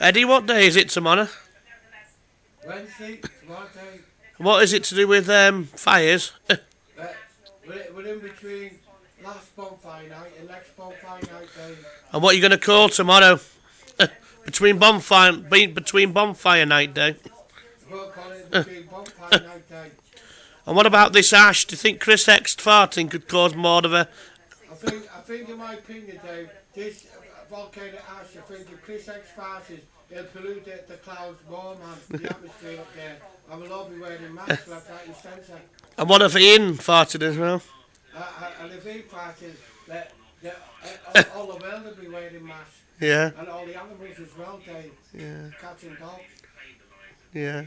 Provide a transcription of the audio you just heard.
Eddie, what day is it tomorrow? Wednesday, tomorrow day. What is it to do with fires? We're in between last bonfire night and next bonfire night day. And what are you going to call tomorrow? between bonfire night day. We'll call it between bonfire night day. And what about this ash? Do you think Chris X farting could cause more of a... I think in my opinion, Dave, this volcano ash, I think if Chris X farted, it'll pollute the clouds more, man, the atmosphere up there. And we'll all be wearing masks left, right and centre. And what if Ian farted as well? And if he farted, all the world will be wearing masks. Yeah. And all the animals as well, Dave. Yeah. Cats and dogs. Yeah.